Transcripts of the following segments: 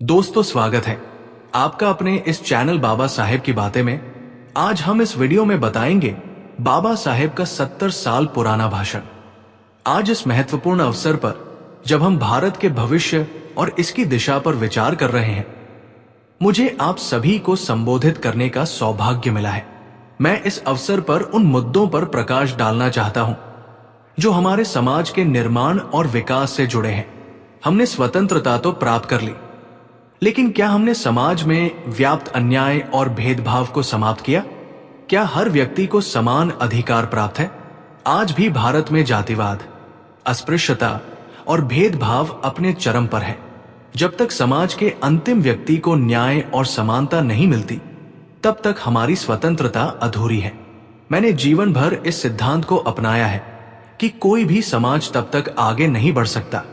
दोस्तों, स्वागत है आपका अपने इस चैनल बाबा साहेब की बातें में। आज हम इस वीडियो में बताएंगे बाबा साहेब का 70 साल पुराना भाषण। आज इस महत्वपूर्ण अवसर पर जब हम भारत के भविष्य और इसकी दिशा पर विचार कर रहे हैं, मुझे आप सभी को संबोधित करने का सौभाग्य मिला है। मैं इस अवसर पर उन मुद्दों पर प्रकाश डालना चाहता हूं जो हमारे समाज के निर्माण और विकास से जुड़े हैं। हमने स्वतंत्रता तो प्राप्त कर ली, लेकिन क्या हमने समाज में व्याप्त अन्याय और भेदभाव को समाप्त किया? क्या हर व्यक्ति को समान अधिकार प्राप्त है? आज भी भारत में जातिवाद, अस्पृश्यता और भेदभाव अपने चरम पर है। जब तक समाज के अंतिम व्यक्ति को न्याय और समानता नहीं मिलती, तब तक हमारी स्वतंत्रता अधूरी है। मैंने जीवन भर इस सिद्धांत को अपनाया है कि कोई भी समाज तब तक आगे नहीं बढ़ सकता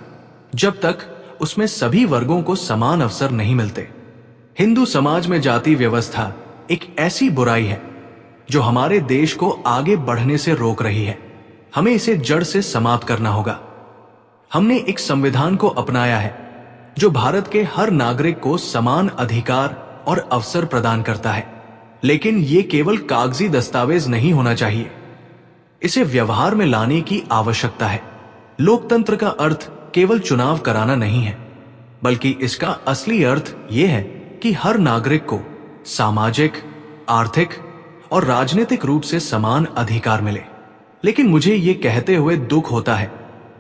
जब तक उसमें सभी वर्गों को समान अवसर नहीं मिलते। हिंदू समाज में जाति व्यवस्था एक ऐसी बुराई है जो हमारे देश को आगे बढ़ने से रोक रही है। हमें इसे जड़ से समाप्त करना होगा। हमने एक संविधान को अपनाया है जो भारत के हर नागरिक को समान अधिकार और अवसर प्रदान करता है, लेकिन ये केवल कागजी दस्तावेज नहीं होना चाहिए। इसे व्यवहार में लाने की आवश्यकता है। लोकतंत्र का अर्थ केवल चुनाव कराना नहीं है, बल्कि इसका असली अर्थ यह है कि हर नागरिक को सामाजिक, आर्थिक और राजनीतिक रूप से समान अधिकार मिले। लेकिन मुझे ये कहते हुए दुख होता है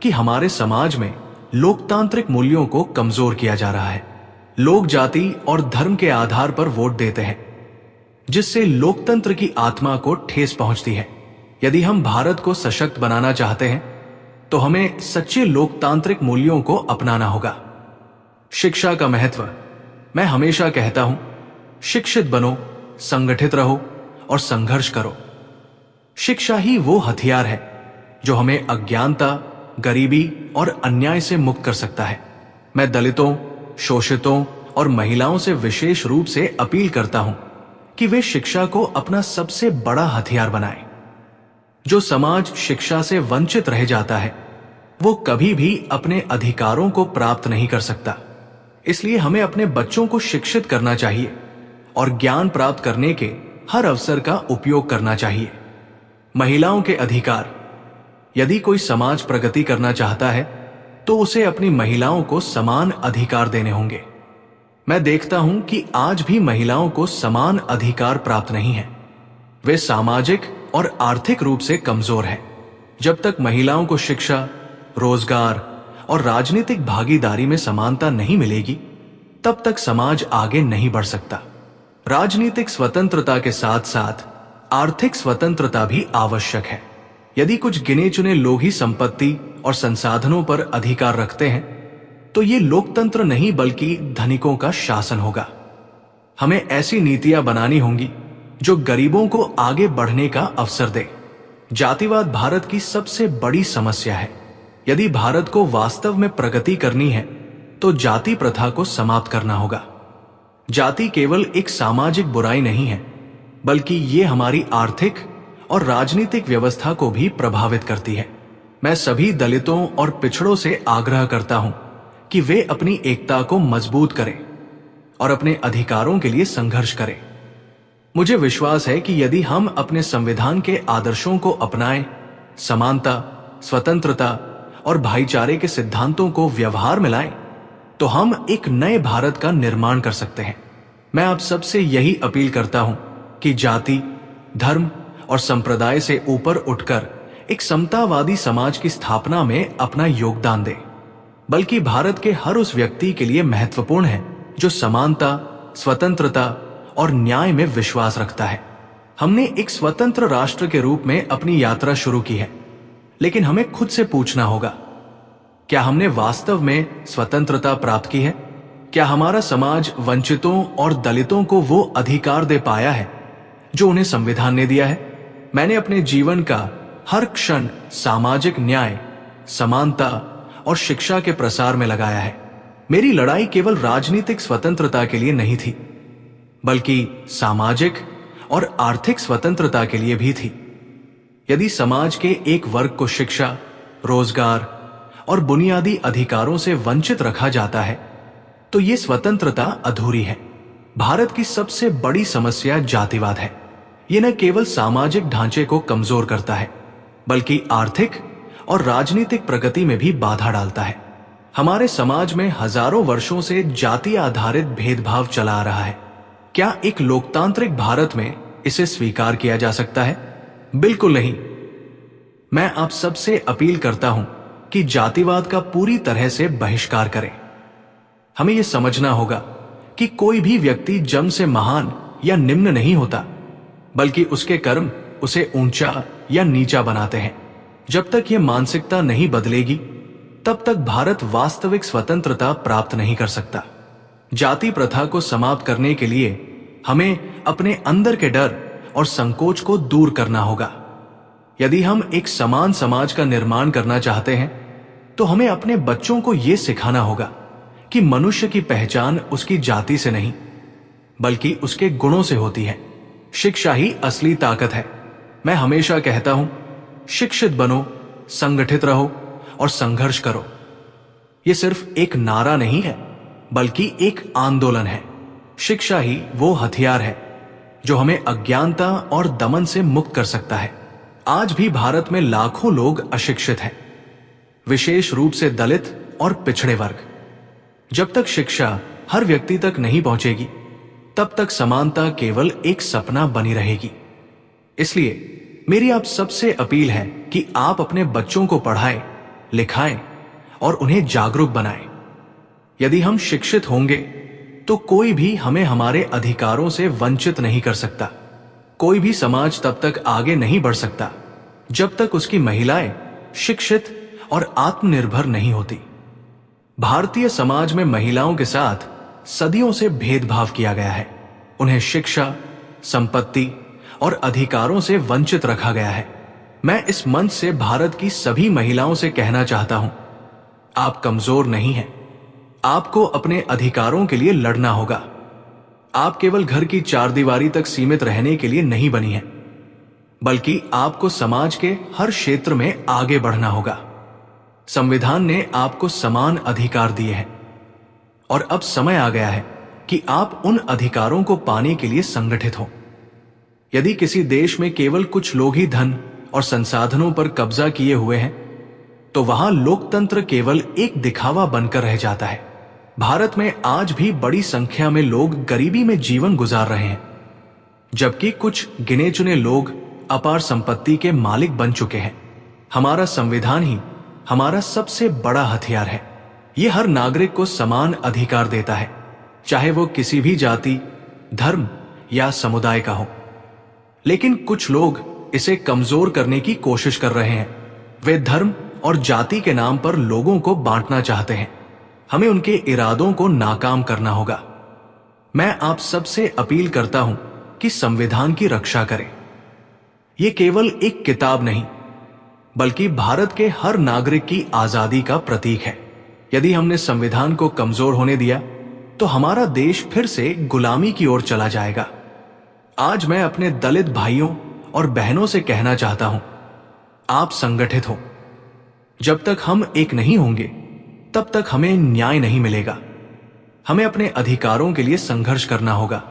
कि हमारे समाज में लोकतांत्रिक मूल्यों को कमजोर किया जा रहा है। लोग जाति और धर्म के आधार पर वोट देते हैं, जिससे लोकतंत्र की आत्मा को ठेस पहुंचती है। यदि हम भारत को सशक्त बनाना चाहते हैं तो हमें सच्चे लोकतांत्रिक मूल्यों को अपनाना होगा। शिक्षा का महत्व। मैं हमेशा कहता हूं, शिक्षित बनो, संगठित रहो और संघर्ष करो। शिक्षा ही वो हथियार है जो हमें अज्ञानता, गरीबी और अन्याय से मुक्त कर सकता है। मैं दलितों, शोषितों और महिलाओं से विशेष रूप से अपील करता हूं कि वे शिक्षा को अपना सबसे बड़ा हथियार बनाएं। जो समाज शिक्षा से वंचित रह जाता है, वो कभी भी अपने अधिकारों को प्राप्त नहीं कर सकता। इसलिए हमें अपने बच्चों को शिक्षित करना चाहिए और ज्ञान प्राप्त करने के हर अवसर का उपयोग करना चाहिए। महिलाओं के अधिकार। यदि कोई समाज प्रगति करना चाहता है तो उसे अपनी महिलाओं को समान अधिकार देने होंगे। मैं देखता हूं कि आज भी महिलाओं को समान अधिकार प्राप्त नहीं है। वे सामाजिक और आर्थिक रूप से कमजोर हैं। जब तक महिलाओं को शिक्षा, रोजगार और राजनीतिक भागीदारी में समानता नहीं मिलेगी, तब तक समाज आगे नहीं बढ़ सकता। राजनीतिक स्वतंत्रता के साथ साथ आर्थिक स्वतंत्रता भी आवश्यक है। यदि कुछ गिने चुने लोग ही संपत्ति और संसाधनों पर अधिकार रखते हैं, तो ये लोकतंत्र नहीं बल्कि धनिकों का शासन होगा। हमें ऐसी नीतियां बनानी होंगी जो गरीबों को आगे बढ़ने का अवसर दे। जातिवाद भारत की सबसे बड़ी समस्या है। यदि भारत को वास्तव में प्रगति करनी है तो जाति प्रथा को समाप्त करना होगा। जाति केवल एक सामाजिक बुराई नहीं है, बल्कि ये हमारी आर्थिक और राजनीतिक व्यवस्था को भी प्रभावित करती है। मैं सभी दलितों और पिछड़ों से आग्रह करता हूं कि वे अपनी एकता को मजबूत करें और अपने अधिकारों के लिए संघर्ष करें। मुझे विश्वास है कि यदि हम अपने संविधान के आदर्शों को अपनाएं, समानता, स्वतंत्रता और भाईचारे के सिद्धांतों को व्यवहार में लाएं, तो हम एक नए भारत का निर्माण कर सकते हैं। मैं आप सबसे यही अपील करता हूं कि जाति, धर्म और संप्रदाय से ऊपर उठकर एक समतावादी समाज की स्थापना में अपना योगदान दें। बल्कि भारत के हर उस व्यक्ति के लिए महत्वपूर्ण है जो समानता, स्वतंत्रता और न्याय में विश्वास रखता है। हमने एक स्वतंत्र राष्ट्र के रूप में अपनी यात्रा शुरू की है, लेकिन हमें खुद से पूछना होगा, क्या हमने वास्तव में स्वतंत्रता प्राप्त की है? क्या हमारा समाज वंचितों और दलितों को वो अधिकार दे पाया है जो उन्हें संविधान ने दिया है? मैंने अपने जीवन का हर क्षण सामाजिक न्याय, समानता और शिक्षा के प्रसार में लगाया है। मेरी लड़ाई केवल राजनीतिक स्वतंत्रता के लिए नहीं थी, बल्कि सामाजिक और आर्थिक स्वतंत्रता के लिए भी थी। यदि समाज के एक वर्ग को शिक्षा, रोजगार और बुनियादी अधिकारों से वंचित रखा जाता है, तो ये स्वतंत्रता अधूरी है। भारत की सबसे बड़ी समस्या जातिवाद है। ये न केवल सामाजिक ढांचे को कमजोर करता है, बल्कि आर्थिक और राजनीतिक प्रगति में भी बाधा डालता है। हमारे समाज में हजारों वर्षों से जाति आधारित भेदभाव चला आ रहा है। क्या एक लोकतांत्रिक भारत में इसे स्वीकार किया जा सकता है? बिल्कुल नहीं। मैं आप सबसे अपील करता हूं कि जातिवाद का पूरी तरह से बहिष्कार करें। हमें यह समझना होगा कि कोई भी व्यक्ति जन्म से महान या निम्न नहीं होता, बल्कि उसके कर्म उसे ऊंचा या नीचा बनाते हैं। जब तक यह मानसिकता नहीं बदलेगी, तब तक भारत वास्तविक स्वतंत्रता प्राप्त नहीं कर सकता। जाति प्रथा को समाप्त करने के लिए हमें अपने अंदर के डर और संकोच को दूर करना होगा। यदि हम एक समान समाज का निर्माण करना चाहते हैं, तो हमें अपने बच्चों को यह सिखाना होगा कि मनुष्य की पहचान उसकी जाति से नहीं, बल्कि उसके गुणों से होती है। शिक्षा ही असली ताकत है। मैं हमेशा कहता हूं, शिक्षित बनो, संगठित रहो और संघर्ष करो। यह सिर्फ एक नारा नहीं है, बल्कि एक आंदोलन है। शिक्षा ही वो हथियार है जो हमें अज्ञानता और दमन से मुक्त कर सकता है। आज भी भारत में लाखों लोग अशिक्षित हैं, विशेष रूप से दलित और पिछड़े वर्ग। जब तक शिक्षा हर व्यक्ति तक नहीं पहुंचेगी, तब तक समानता केवल एक सपना बनी रहेगी। इसलिए मेरी आप सबसे अपील है कि आप अपने बच्चों को पढ़ाएं, लिखाएं और उन्हें जागरूक बनाएं। यदि हम शिक्षित होंगे, तो कोई भी हमें हमारे अधिकारों से वंचित नहीं कर सकता। कोई भी समाज तब तक आगे नहीं बढ़ सकता, जब तक उसकी महिलाएं शिक्षित और आत्मनिर्भर नहीं होती। भारतीय समाज में महिलाओं के साथ सदियों से भेदभाव किया गया है। उन्हें शिक्षा, संपत्ति और अधिकारों से वंचित रखा गया है। मैं इस मंच से भारत की सभी महिलाओं से कहना चाहता हूं, आप कमजोर नहीं हैं। आपको अपने अधिकारों के लिए लड़ना होगा। आप केवल घर की चारदीवारी तक सीमित रहने के लिए नहीं बनी हैं, बल्कि आपको समाज के हर क्षेत्र में आगे बढ़ना होगा। संविधान ने आपको समान अधिकार दिए हैं और अब समय आ गया है कि आप उन अधिकारों को पाने के लिए संगठित हों। यदि किसी देश में केवल कुछ लोग ही धन और संसाधनों पर कब्जा किए हुए हैं, तो वहां लोकतंत्र केवल एक दिखावा बनकर रह जाता है। भारत में आज भी बड़ी संख्या में लोग गरीबी में जीवन गुजार रहे हैं, जबकि कुछ गिने चुने लोग अपार संपत्ति के मालिक बन चुके हैं। हमारा संविधान ही हमारा सबसे बड़ा हथियार है। यह हर नागरिक को समान अधिकार देता है, चाहे वो किसी भी जाति, धर्म या समुदाय का हो। लेकिन कुछ लोग इसे कमजोर करने की कोशिश कर रहे हैं। वे धर्म और जाति के नाम पर लोगों को बांटना चाहते हैं। हमें उनके इरादों को नाकाम करना होगा। मैं आप सबसे अपील करता हूं कि संविधान की रक्षा करें। यह केवल एक किताब नहीं, बल्कि भारत के हर नागरिक की आजादी का प्रतीक है। यदि हमने संविधान को कमजोर होने दिया, तो हमारा देश फिर से गुलामी की ओर चला जाएगा। आज मैं अपने दलित भाइयों और बहनों से कहना चाहता हूं, आप संगठित हो। जब तक हम एक नहीं होंगे, तब तक हमें न्याय नहीं मिलेगा। हमें अपने अधिकारों के लिए संघर्ष करना होगा,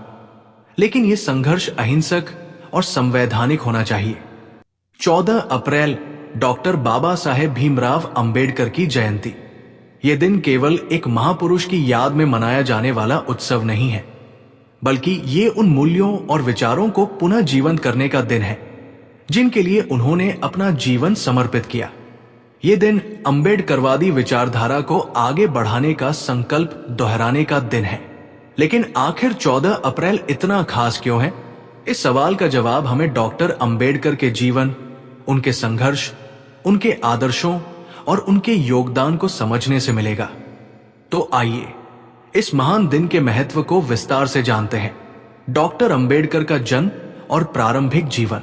लेकिन यह संघर्ष अहिंसक और संवैधानिक होना चाहिए। 14 अप्रैल डॉक्टर बाबा साहेब भीमराव अंबेडकर की जयंती। यह दिन केवल एक महापुरुष की याद में मनाया जाने वाला उत्सव नहीं है, बल्कि ये उन मूल्यों और विचारों को पुनः जीवंत करने का दिन है जिनके लिए उन्होंने अपना जीवन समर्पित किया। ये दिन अंबेडकरवादी विचारधारा को आगे बढ़ाने का संकल्प दोहराने का दिन है। लेकिन आखिर 14 अप्रैल इतना खास क्यों है? इस सवाल का जवाब हमें डॉक्टर अंबेडकर के जीवन, उनके संघर्ष, उनके आदर्शों और उनके योगदान को समझने से मिलेगा। तो आइए इस महान दिन के महत्व को विस्तार से जानते हैं। डॉक्टर अंबेडकर का जन्म और प्रारंभिक जीवन।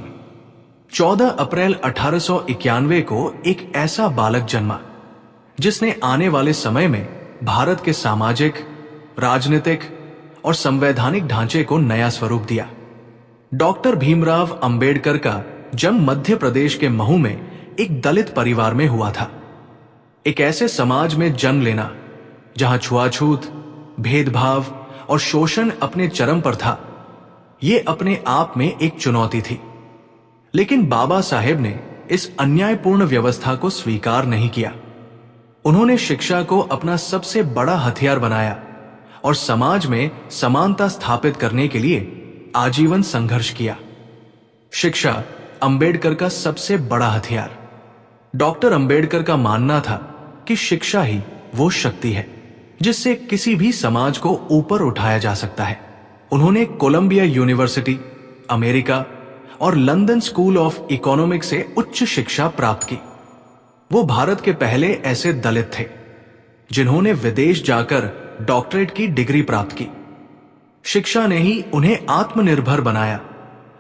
14 अप्रैल 1891 को एक ऐसा बालक जन्मा जिसने आने वाले समय में भारत के सामाजिक, राजनीतिक और संवैधानिक ढांचे को नया स्वरूप दिया। डॉक्टर भीमराव अंबेडकर का जन्म मध्य प्रदेश के महू में एक दलित परिवार में हुआ था। एक ऐसे समाज में जन्म लेना जहां छुआछूत, भेदभाव और शोषण अपने चरम पर था। ये अपने आप में एक चुनौती थी, लेकिन बाबा साहेब ने इस अन्यायपूर्ण व्यवस्था को स्वीकार नहीं किया। उन्होंने शिक्षा को अपना सबसे बड़ा हथियार बनाया और समाज में समानता स्थापित करने के लिए आजीवन संघर्ष किया। शिक्षा अंबेडकर का सबसे बड़ा हथियार। डॉक्टर अंबेडकर का मानना था कि शिक्षा ही वो शक्ति है जिससे किसी भी समाज को ऊपर उठाया जा सकता है। उन्होंने कोलंबिया यूनिवर्सिटी, अमेरिका और लंदन स्कूल ऑफ इकोनॉमिक्स से उच्च शिक्षा प्राप्त की। वो भारत के पहले ऐसे दलित थे जिन्होंने विदेश जाकर डॉक्टरेट की डिग्री प्राप्त की। शिक्षा ने ही उन्हें आत्मनिर्भर बनाया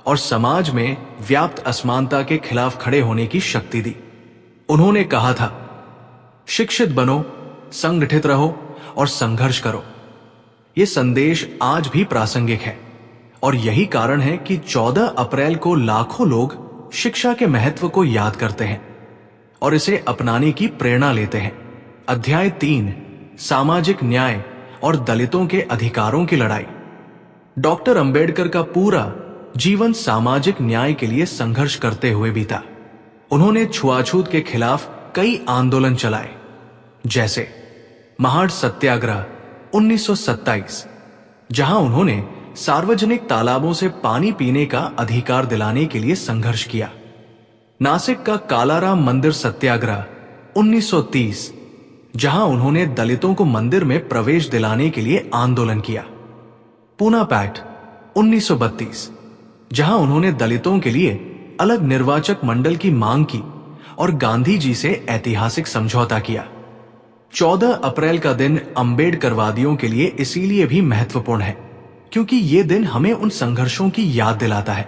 और समाज में व्याप्त असमानता के खिलाफ खड़े होने की शक्ति दी। उन्होंने कहा था, शिक्षित बनो, संगठित रहो और संघर्ष करो। ये संदेश आज भी प्रासंगिक है और यही कारण है कि 14 अप्रैल को लाखों लोग शिक्षा के महत्व को याद करते हैं और इसे अपनाने की प्रेरणा लेते हैं। अध्याय 3, सामाजिक न्याय और दलितों के अधिकारों की लड़ाई। डॉक्टर अंबेडकर का पूरा जीवन सामाजिक न्याय के लिए संघर्ष करते हुए बीता। उन्होंने छुआछूत के खिलाफ कई आंदोलन चलाए, जैसे महाड़ सत्याग्रह 1927, जहां उन्होंने सार्वजनिक तालाबों से पानी पीने का अधिकार दिलाने के लिए संघर्ष किया। नासिक का कालाराम मंदिर सत्याग्रह 1930, जहां उन्होंने दलितों को मंदिर में प्रवेश दिलाने के लिए आंदोलन किया। पूना पैक्ट 1932, जहां उन्होंने दलितों के लिए अलग निर्वाचक मंडल की मांग की और गांधी जी से ऐतिहासिक समझौता किया। 14 अप्रैल का दिन अंबेडकरवादियों के लिए इसीलिए भी महत्वपूर्ण है क्योंकि ये दिन हमें उन संघर्षों की याद दिलाता है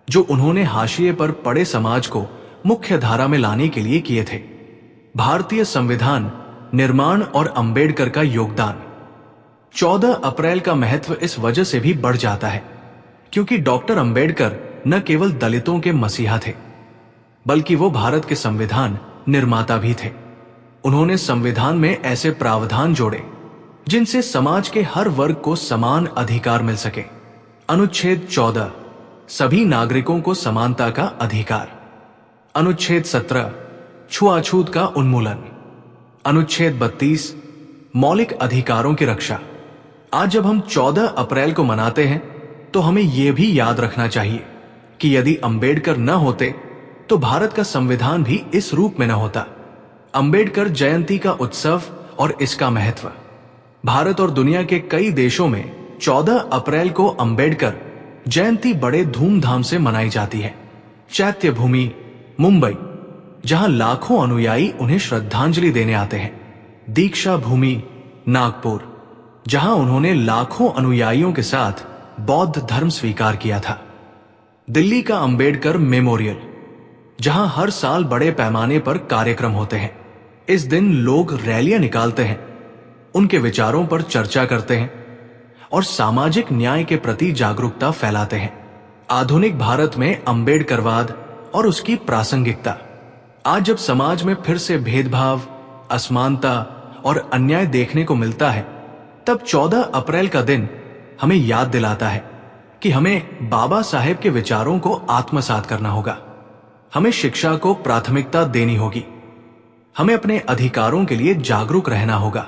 जो उन्होंने हाशिए पर पड़े समाज को मुख्य धारा में लाने के लिए किए थे। भारतीय संविधान निर्माण और अंबेडकर का योगदान। 14 अप्रैल का महत्व इस वजह से भी बढ़ जाता है क्योंकि डॉक्टर अंबेडकर न केवल दलितों के मसीहा थे बल्कि वो भारत के संविधान निर्माता भी थे। उन्होंने संविधान में ऐसे प्रावधान जोड़े जिनसे समाज के हर वर्ग को समान अधिकार मिल सके। अनुच्छेद 14, सभी नागरिकों को समानता का अधिकार। अनुच्छेद 17, छुआछूत का उन्मूलन। अनुच्छेद 32, मौलिक अधिकारों की रक्षा। आज जब हम 14 अप्रैल को मनाते हैं तो हमें यह भी याद रखना चाहिए कि यदि अंबेडकर न होते तो भारत का संविधान भी इस रूप में न होता। अंबेडकर जयंती का उत्सव और इसका महत्व। भारत और दुनिया के कई देशों में 14 अप्रैल को अंबेडकर जयंती बड़े धूमधाम से मनाई जाती है। चैत्य भूमि मुंबई, जहां लाखों अनुयायी उन्हें श्रद्धांजलि देने आते हैं। दीक्षा भूमि नागपुर, जहां उन्होंने लाखों अनुयायियों के साथ बौद्ध धर्म स्वीकार किया था। दिल्ली का अंबेडकर मेमोरियल, जहां हर साल बड़े पैमाने पर कार्यक्रम होते हैं। इस दिन लोग रैलियां निकालते हैं, उनके विचारों पर चर्चा करते हैं और सामाजिक न्याय के प्रति जागरूकता फैलाते हैं। आधुनिक भारत में अंबेडकरवाद और उसकी प्रासंगिकता। आज जब समाज में फिर से भेदभाव, असमानता और अन्याय देखने को मिलता है, तब 14 अप्रैल का दिन हमें याद दिलाता है कि हमें बाबा साहेब के विचारों को आत्मसात करना होगा। हमें शिक्षा को प्राथमिकता देनी होगी। हमें अपने अधिकारों के लिए जागरूक रहना होगा।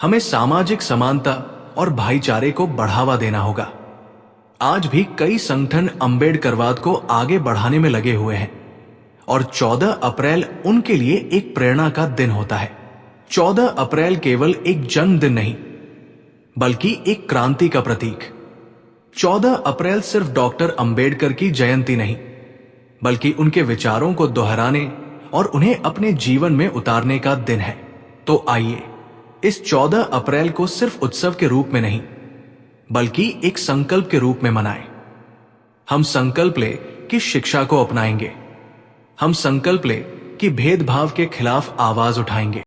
हमें सामाजिक समानता और भाईचारे को बढ़ावा देना होगा। आज भी कई संगठन अंबेडकरवाद को आगे बढ़ाने में लगे हुए हैं और 14 अप्रैल उनके लिए एक प्रेरणा का दिन होता है। 14 अप्रैल केवल एक जन्मदिन नहीं बल्कि एक क्रांति का प्रतीक। 14 अप्रैल सिर्फ डॉक्टर अंबेडकर की जयंती नहीं बल्कि उनके विचारों को दोहराने और उन्हें अपने जीवन में उतारने का दिन है। तो आइए इस 14 अप्रैल को सिर्फ उत्सव के रूप में नहीं बल्कि एक संकल्प के रूप में मनाएं। हम संकल्प ले कि शिक्षा को अपनाएंगे। हम संकल्प ले कि भेदभाव के खिलाफ आवाज उठाएंगे।